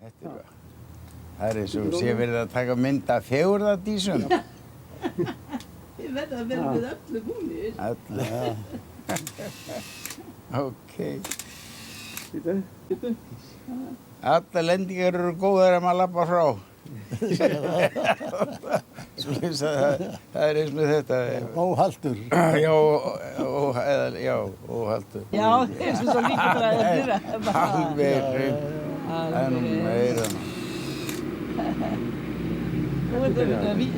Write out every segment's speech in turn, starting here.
Það er eins og sé verið að taka mynd af fegurðardísum. Þið verða að vera með öllu búnir. Öllu. Ok. Býtu. Allar lendingar eru góðar að maður labba frá. Svoleiðis að það er eins með þetta. Óhaldur. Já, óhaldur. Já, eins og svo líka bara að dyra. Alveg meira. Þú ert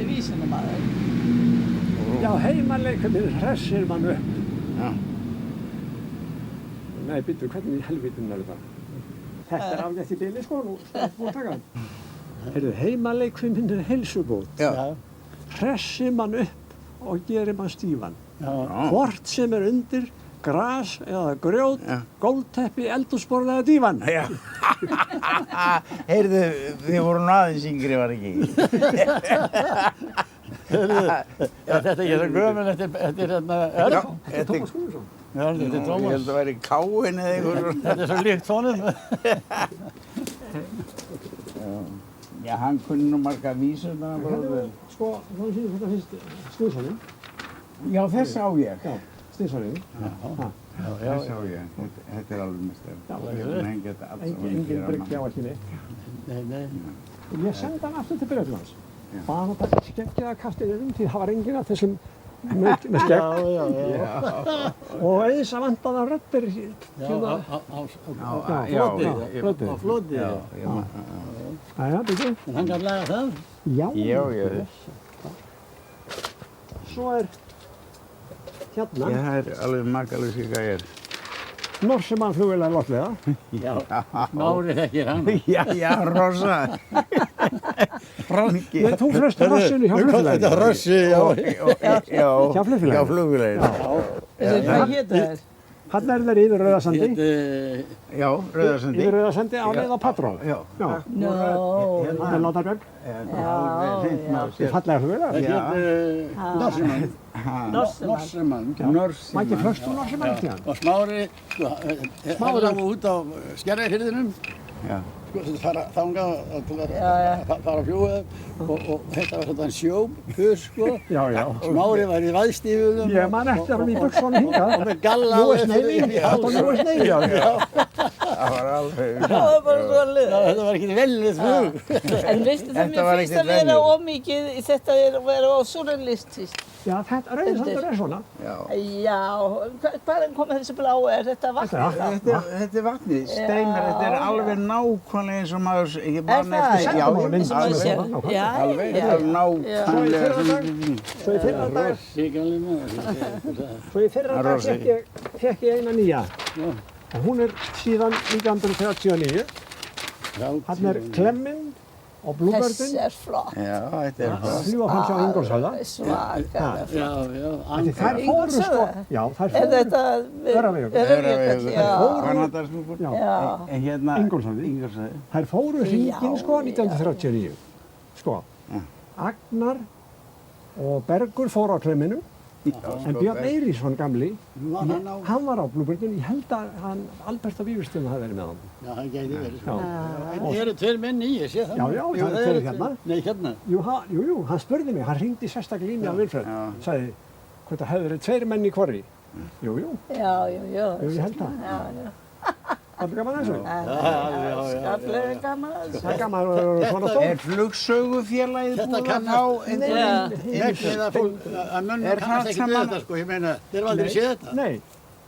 vísindamaður. Já, heimaleikarnir hressir mann upp. Já. Nei, býtu, hvernig í helvítinu er þetta? Þetta er afgætt í bili, sko, nú skal búið að taka hann. Heyrðu, heimaleikarnir er heilsubót. Já. Hressir mann upp og gerir mann stífan. Já. Hvort sem er undir, gras eða grjót, Já. gólfteppi, eldhúsborð eða dívan. Já. Heyrðu, við vorum aðeins yngri, var ekki? Já, þetta er ekki svo gömul, þetta er hérna Örn. Tómas Guðmundsson. Já, þetta er Ég held Tómas. að það væri Káin eða eitthvað svona. Þetta er svo líkt honum. Já, hann kunni nú marga vísur, þannig að bara... Sko, þá sýnir þetta fyrst Stíðssonin. Já, þess á ég. Já, Stíðssonin. Þess á ég. Þetta er alveg mest ef. Já, Ég hengi þetta allt saman Engin hér á bryggja á ekki neitt. Nei. Og ég sendi hann aftur til Breiðlands. Bað hann að taka skeggjaða kastiðinum því það var enginn af þessum með skegg. Já. Og eins að vandaða röddir Já, á floti. Já. Æja, byrju. En hann kann laga það. Já. Já. Svo er hérna Það er alveg makalus í gæjar. Norsemann flugvélar loftleiða. Já. Mári þekkir hann. Já, rosa. Nei, þú flöst rossinu hjá flugfélaginu. Þetta er rossi, já. Já, Hjá flugfélaginu. Já, flugfélaginu. Hvað hétu þær? Hann er þeir yfir Rauðasandi. Já, Rauðarsandi. Yfir Rauðasandi á leið á Patrón. Já. Nó. Þetta er Látrabjörg. Þetta er fallega flugvélar. Þetta Norsemann. Norsemann. Mætti flöstu Norsemann í tíðan. Og Smári, hann lá út á Skerjafirðinum. Já. Fara þangað til að fara að fljúga og þetta var svona sjópus, sko. Já. Smári var í vaðstífum. Ég man eftir hann í buxunum hingað. Og með galla. US Navy. Þetta var US Navy. Það var alveg... Það var bara svo að liða. Þetta var ekki velið flug. En veistu það, Þetta mér var finnst ekkert að vera venjulegt. ómikið, þetta er að vera á súrrealistist. Já, þetta Rauðasandur er svona. Já. Já, hvaðan kom þessi blá, er þetta vatn? Þetta er vatnið, streymir, þetta er alveg nákvæmlega eins og maður... Er það? Já, Eins og maður sér. Já, alveg, þetta er nákvæmlega... Svo í fyrra dag Sigalið maður. fékk ég eina nýja. Og hún er síðan 1939. Hann er Klemminn og Bluebirdin. þessi er flott. Já, þetta er flott. Fljúga fram hjá Ingólfshöfða. Svakalega flott. Já. Þær fóru sko... Já, þær Er fóru... þetta... Öræfajökull. Öræfajökull, já. Hvannadarsnúkur. Já. En hérna... Ingólfshöfði. Ingólfshöfði. Þær fóru hringinn sko 1939. Sko. Agnar og Bergur fóru á Klemminu. En Björn Eiríksson gamli, hann var á Bluebirdin. Ég held að Albert af Vífilsstöðum hafi verið með hann. Já, hann gæti verið. Já. En eru tveir menn í, ég sé það. Já, það eru tveir hérna. Nei, hérna. Jú, hann spurði mig, hann hringdi sérstaklega í mig á Vilfred. Sagði, hvort það hefði verið tveir menn í hvorri. Jú. Já. Ég held það. Já. Allir gaman að þessu. Skaplega gaman að þessu. Það er gaman að vera svona stór. Er flugsögufélagið Þetta búið að kannast- fá Að mönnum Er kannast það ekki við saman- þetta, sko. Ég meina, þeir hafa aldrei séð þetta. Nei.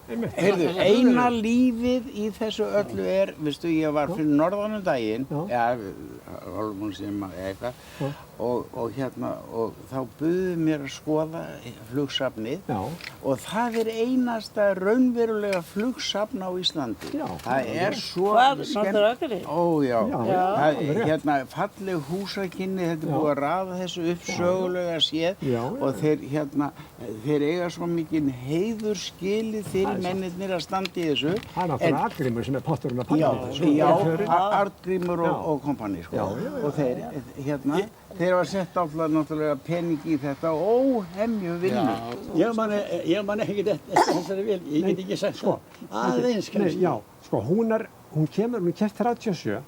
Heyrðu, eina lífið í þessu öllu er, veistu, ég var fyrir norðan daginn, hálfum sem eitthvað, og hérna, og þá buðu mér að skoða flugsafnið og það er einasta raunverulega flugsafn á Íslandi. Það er svo skemmt. Ó, já. Hérna, falleg húsakynni, þetta er búið að raða þessu upp sögulega séð og þeir eiga svo mikinn heiður skilið fyrir mennirnir að standa í þessu. Það er náttúrulega Arngrímur sem er potturinn að panna þessu. Já, Arngrímur og kompani, sko. Og þeir hafa sett alltaf náttúrulega pening í þetta og óhemju vinnu. Ég man ekki þessari vel, ég get ekki sagt sko. Aðeins kannski. Já, sko, hún kemur 37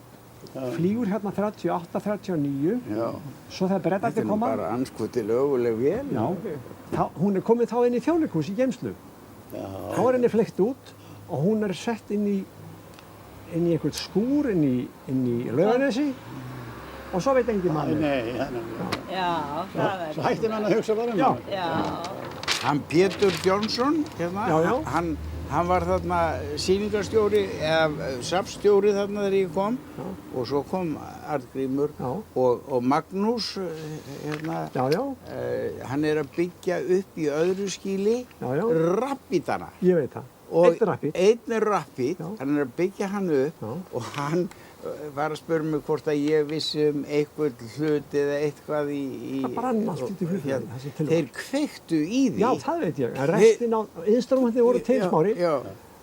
flýgur hérna 38, 39, Já. svo þegar Þetta Bretarnir er nú koma, bara anskoti löguleg vél. já, hún er komin þá inn í Þjóðleikhús í geymslu. Þá er henni fleygt út og hún er sett inn í einhvern skúr, inn í Laugarnesi og svo veit engin mann. Nei, Já, það er. svo hætti mann að hugsa bara um Já. það. Já. Hann Pétur Jónsson, hérna, Já, já. hann var þarna sýningarstjóri, eða safnstjóri þarna þegar ég kom og svo kom Arngrímur Já. og Magnús, hérna, Já, hann er að byggja upp í öðru skíli Já. rappítana. ég veit það. Og Einn rappít. einn er rappít, Já. hann er að byggja hann upp Já. og hann var að spyrja mig hvort að ég vissi einhvern hlut eða eitthvað í... Það brann allt út í flugfélagi, þessi tilvara. Þeir kveiktu í því. Já, það veit ég. En restin á instrumentin voru til smári Já,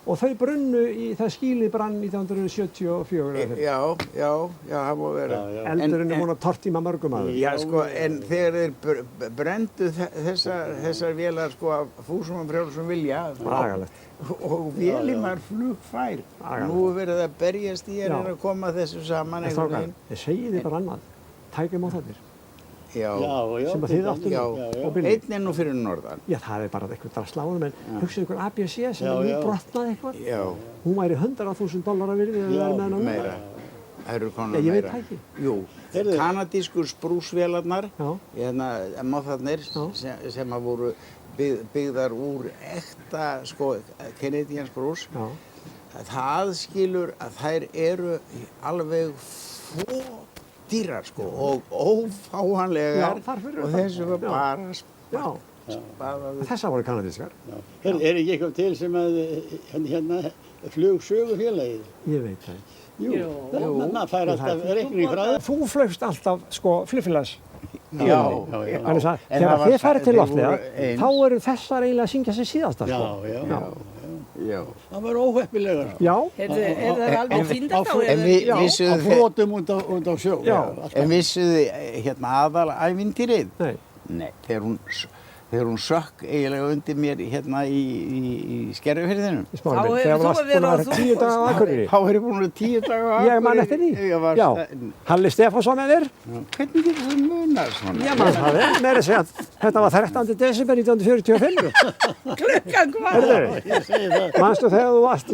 og þau brunnu í það skíli brann 1974. já, það má vera. Eldurinn er búin að tortíma mörgum aður. Já, sko, en þegar þeir brenndu þessar vélar, sko, af fúsum og frjálsum vilja Agalegt. og vélinn var flugfær. Nú er verið að berjast í að koma þessu saman En strákar, ég segi þið bara annað. Tækjum á þarna. Já, Sem að þið áttu já, og Billy. einn er nú fyrir norðan. Já, það er bara eitthvað drasláðum, en hugsið ykkur ABC sem er nýbrotnað eitthvað. Já, Hún væri $100.000 virði ef við væri með hennar núna. meira. Það eru konar Já, ég veit meira. það ekki. Jú, kanadískur sprúsvélarnar, Já. hérna, móðarnir, Já. sem að voru byggðar úr ekta, sko, Canadian sprús. Já. Það skilur að þær eru alveg dýrar, sko, og ófáanlegar Já, þar fyrir og utan. þessu var Já. bara Já, spaðað. þessar voru kanadískar. Er ekki eitthvað til sem að hérna flugsögufélagið? Ég veit það ekki. Jú, maður fær alltaf reikning frá það. Þú flaugst alltaf, sko, flugfélags. Já, Þannig að En þegar það var þið farið til þeir loftlega, voru eins. þá eru þessar eiginlega að syngja sig síðasta, sko. Já. Það var óheppilegur. Já, Er það alveg fíndast á En við Á vissuðu brotum út á sjó. Já. En vissuðu hérna aðalævintýrið? nei. Nei, þegar hún sökk eiginlega undir mér hérna í Skerjafirðinum. Í Smáralind. Þá hefur Þegar þú varst verið búin að á vera 10 daga á Akureyri. Þá er ég búin að 10 daga á Akureyri. Ég man eftir því. Ég var Já. Halli Stefánsson með þér. Hvernig getur það munað svona? Ég man það er. Meira að segja að þetta var 13. desember 1945. klukkan hvað? Heyrðu, Ég segi það. manstu þegar þú varst,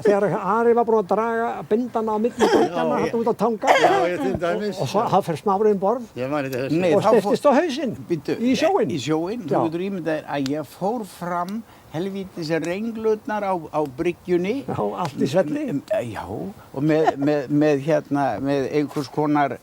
þegar Ari var búin að draga bindana á milli bindana hann út á Tanga Já, ég til dæmis. og svo hann fyrir Smári borð Ég man þetta þessu. Nei, og þá fór- styrtist á hausinn Bíddu, í sjóinn. Í sjóinn, Já. þú getur ímyndað þér að ég fór fram helvítis renglutnar á bryggjunni. Já, allt í svelli. Já, og með einhvers konar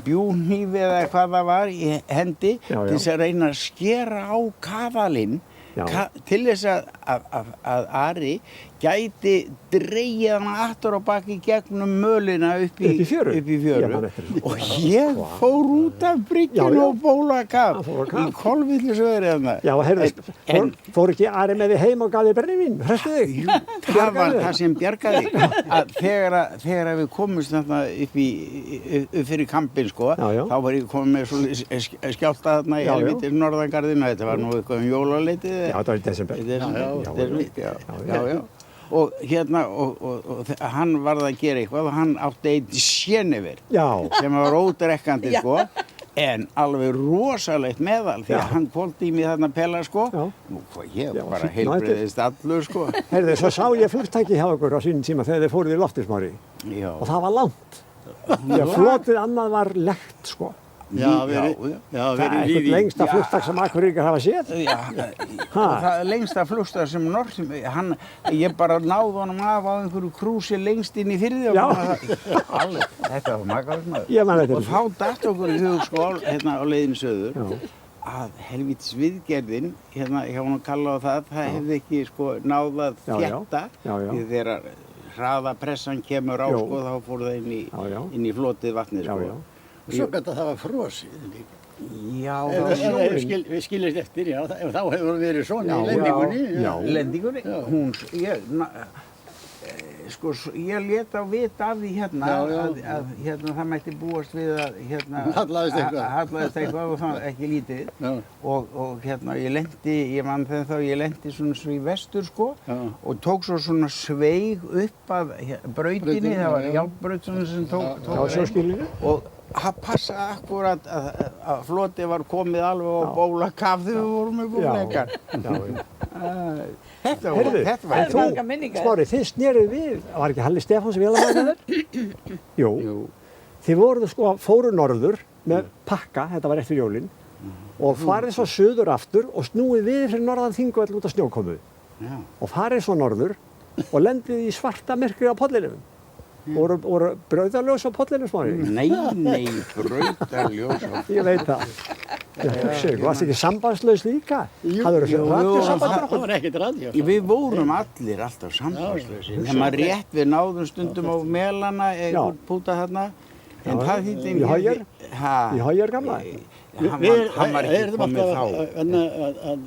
bjúhnífi eða hvað það var í hendi Já, til þess að reyna að skera á kaðalinn Já. til þess að Ari gæti dregið hana aftur á baki gegnum mölina upp í fjöru? upp í Ég fjöru. man eftir því. Og ég fór út af Já, bryggjunni já. og bólakaf Hann fór á í kaf. kolvillisveðri þarna. Já, heyrðu, fór ekki Ari með þig heim og gaf þig brennivín, hrestu þig? Það var Bjargaði það sem bjargaði að þegar við komumst þarna upp fyrir kampinn, sko, Já, já. þá var ég komið með svo skjálta þarna í Já, já. helvítis norðangarðinu. Þetta var nú eitthvað jólaleytið. Já, það var í desember. Já. Og hérna, og hann varð að gera eitthvað og hann átti einn sénivir Já, sem var ódrekkandi, sko, en alveg rosalegt meðal því að hann kvóldi í mig þarna pela, sko. Já. Nú, ég Já, bara fínn heilbrigðist allur, sko. heyrðu, svo sá ég flugtæki hjá okkur á sínum tíma þegar þið fóruð í loftið, Smári, Já. og það var langt. Já, flotið annað var lekt, sko. Já, já. Það er verið eitthvað lífi. lengsta flugtak sem Akureyringar hafa séð. Já, og það lengsta flugstað sem ég bara náði honum af á einhverju krúsi lengst inn í firði og Já. alveg, þetta var makalegt maður. Ég man eftir Og því. þá datt okkur í hug, sko, hérna á leiðinu söður, að helvítis viðgerðin, hérna hjá hún að kalla á það hefði ekki, sko, náð að þétta, því þegar hraðapressan kemur á, sko, þá fór það inn í flotið vatnið, sko. Svo gæti það var frosið líka. Já, Við skiljast eftir, já, þá hefur verið svona í lendingunni. lendingunni, sko, ég lét á vita af því hérna að hérna það mætti búast við að hérna hallaðist eitthvað og það ekki lítið og hérna ég man þegar þá ég lendi svona svo í vestur sko og tók svo svona sveig upp að brautinni, það var járnbraut svona sem tók og það passaði akkúrat að flotið var komið alveg á bólakaf þegar við vorum með búleikar. Þetta var þú, Smári, þið snerið við, var ekki Halli Stefáns vélamann með þér? Jú. Þið fóru norður með pakka, þetta var eftir jólin, og farið svo suður aftur og snúið við fyrir norðan Þingvöll út af snjókomu. Og farið svo norður og lendið í svarta myrkri á pollinum. Voru brautarljós á pollinu, Smári? Nei, brautarljós á pollinu. Ég veit það. Þú varst ekki sambandslaus líka? Jú, það var ekkert radíó. Við vorum allir alltaf sambandslausir. Nema rétt við náðum stundum á melana, einhvern púta þarna. En það þýtti Í Hauger gamla? Hann var ekki komið þá. Að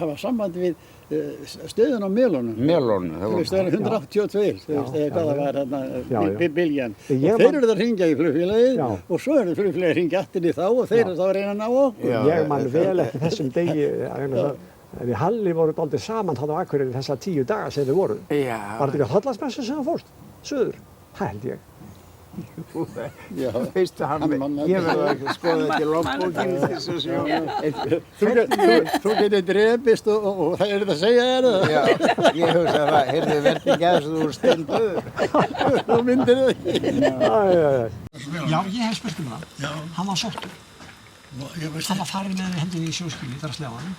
hafa samband við stöðun á Melónum. Melónum, það var stöðun 182, þú veist, hvað það var hérna, bylgjan. Þeir eru það að hringja í flugfélagið og svo eru flugfélagið að hringja aftur í þá og þeir eru þá að reyna að ná okkur. Ég man vel eftir þessum degi, við Halli voru dálítið saman þarna á Akureyri þessa 10 daga sem við vorum. Var þetta ekki á Þorláksmessu sem það fórst? Suður? Það held ég. Veistu ég verði að skoða þetta í logbókinni þess að sjá. Þú getur drepist og það það að segja þér það? Já, ég hugsa það, heyrðu verði ekki að þú ert steindauður. Þú myndir það ekki. Já, ég hef spurt það. Hann var sóttur. Hann var farið með hendinni í sjóskýli, þar að slefa hann.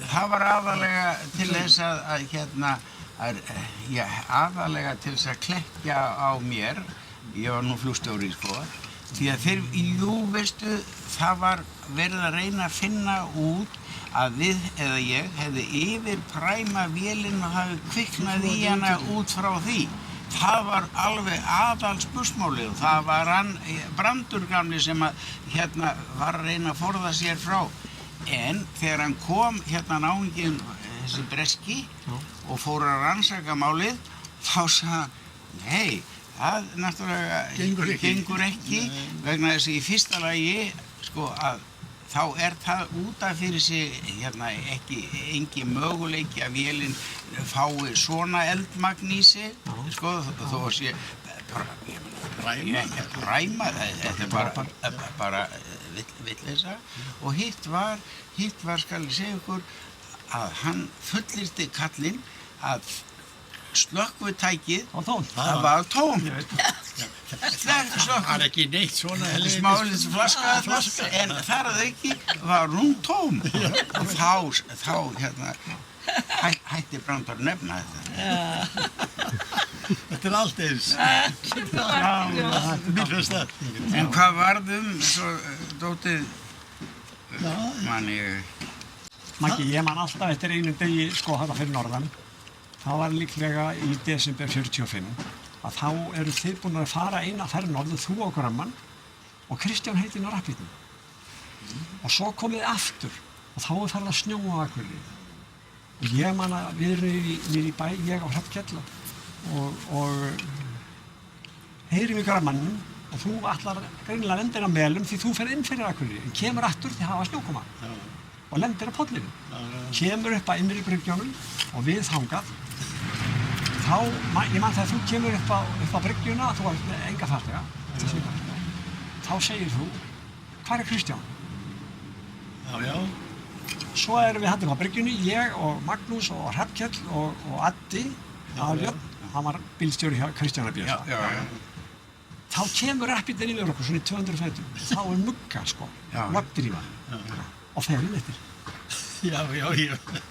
Það var aðalega til þess að hérna aðalega til þess að klekkja á mér, ég var nú flugstjóri sko, því að veistu, það var verið að reyna að finna út að við eða ég hefði yfirpræma vélinn og hafi kviknað í hana út frá því. Það var alveg aðalspursmálið og það var hann, Brandur gamli sem að hérna var að reyna að forða sér frá. En þegar hann kom hérna náunginn þessi breski og fór að rannsaka málið, þá sagði hann, nei, það náttúrulega gengur ekki vegna þess að í fyrsta lagi, sko, að þá það út af fyrir sig hérna engin möguleiki að vélinn fái svona eldmagn í sig, sko, þó að sé ræma, þetta bara vitleysa og hitt var skal ég segja ykkur að hann fullyrti kallinn að slökkvitækið það var tómt. Það ekki neitt svona smálið flaska en þar að auki var hún tóm og þá hérna hætti Brandur nefna þetta. Þetta allt eins. En hvað varðum svo dótið man ég Maggi, ég man alltaf eftir einum degi sko þarna fyrir norðan. Það var líklega í desember 45 að þá eru þið búin að fara eina ferð norður, þú og Gramman og Kristján heitinn á rappítinu. Og svo komið aftur og þá farið að snjóa á Akureyri. Og ég man að við erum niður í bæ, ég á Hrafnkell og heyrim í Grammannum og þú ætlar greinilega lendir á Melum því þú fer inn fyrir Akureyri en kemur aftur því hafa snjókoma. Og lendir á pollinu. Kemur upp að innri bryggjónum og við þangað. Ég man þegar þú kemur upp á bryggjuna, þú var með enga farþega, þá segir þú, hvar Kristján? Já. Svo erum við hann á bryggjunni, ég og Magnús og Hrafnkell og Addi Aðalbjörn, hann var bílstjóri hjá Kristjánarbjörn. Þá kemur rappítinn yfir okkur svona í 200 fetum, þá mugga sko, loggdrífa. Og fer inn eftir. Já.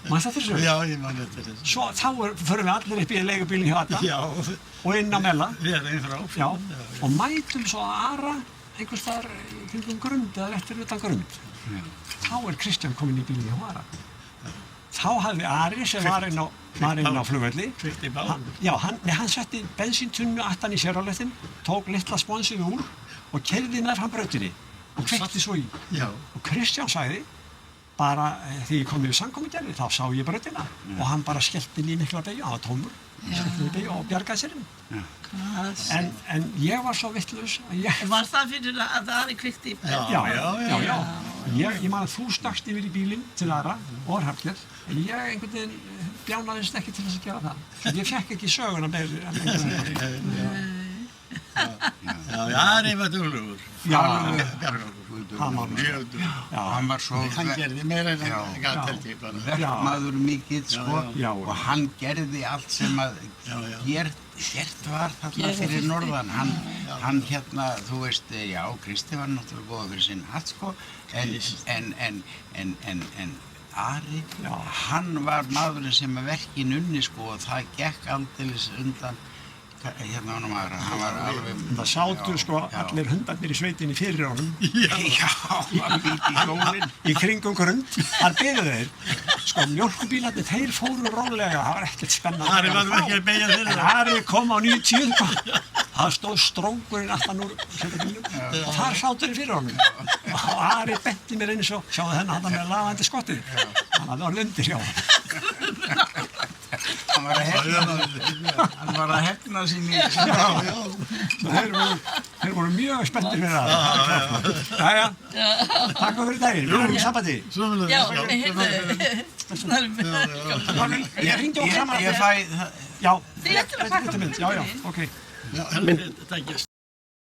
Manstu eftir þessu? Já, ég man eftir þessu. Svo þá förum við allir upp í leigubílinn hjá Adda og inn á Mella. Við inn frá. Já, og mætum svo að Ara einhvers staðar kringum Grund eða réttur utan Grund. Þá Kristján kominn í bílinn hjá Ara. Þá hafði Ari sem var inn á flugvelli. Kveikti bál. Hann setti bensíntunnu aftan í séráleftin, tók litla sponsið úr og keyrði meðfram brautinni. Og kveikti svo í. Já. Og Kristján sagði, bara þegar ég kom yfir samkomugerði þá sá ég brautina og hann bara skellti inn í mikla beygju, hann var tómur, skellti inn í beygju og bjargaði sér inn. En ég var svo vitlaus að ég... Var það fyrir að Ari kveikti í bæði? Já. Ég man að þú stakst yfir í bílinn til aðra og Hrafnir, en ég einhvern veginn bjánaðist ekki til þess að gera það. Ég fekk ekki söguna meira. Já, Ari var duglegur. Hann var svo... Hann gerði meira en hann gat held ég bara. Verkmaður mikill, sko, og hann gerði allt sem að gert var þarna fyrir norðan. Hann hérna, þú veist, já, Kristi var náttúrulega góða fyrir sinn hatt, sko, en Ari, hann var maðurinn sem að verkin unni, sko, og það gekk aldeilis undan. Hérna honum aðra, hann var alveg... Það sátu sko allir hundarnir í sveitinni fyrir honum. Já, hann býti í hjólinn. Í kringum grund, þar biðu þeir. Sko mjólkubílarnir, þeir fóru rólega, það var ekkert spennandi. Ari var ekki að beygja þeirra. En Ari kom á 90, það stóð stróngurinn aftan úr sveitabílnum og þar sátu þeir fyrir honum. Og Ari benti mér eins og, sjáðu þennan hann með lafandi skottið. Hann hafði orðið undir hjá hann. Hann var að hefna sín í... Þeir voru mjög spenntir fyrir það. Jæja, takk fyrir daginn. Við erum í sambandi. Já, heyrðu. Ég hringdi á kamera. Ég fæ... Já. Þið ættir að pakka mynd. Já, ok. Já, helviti, það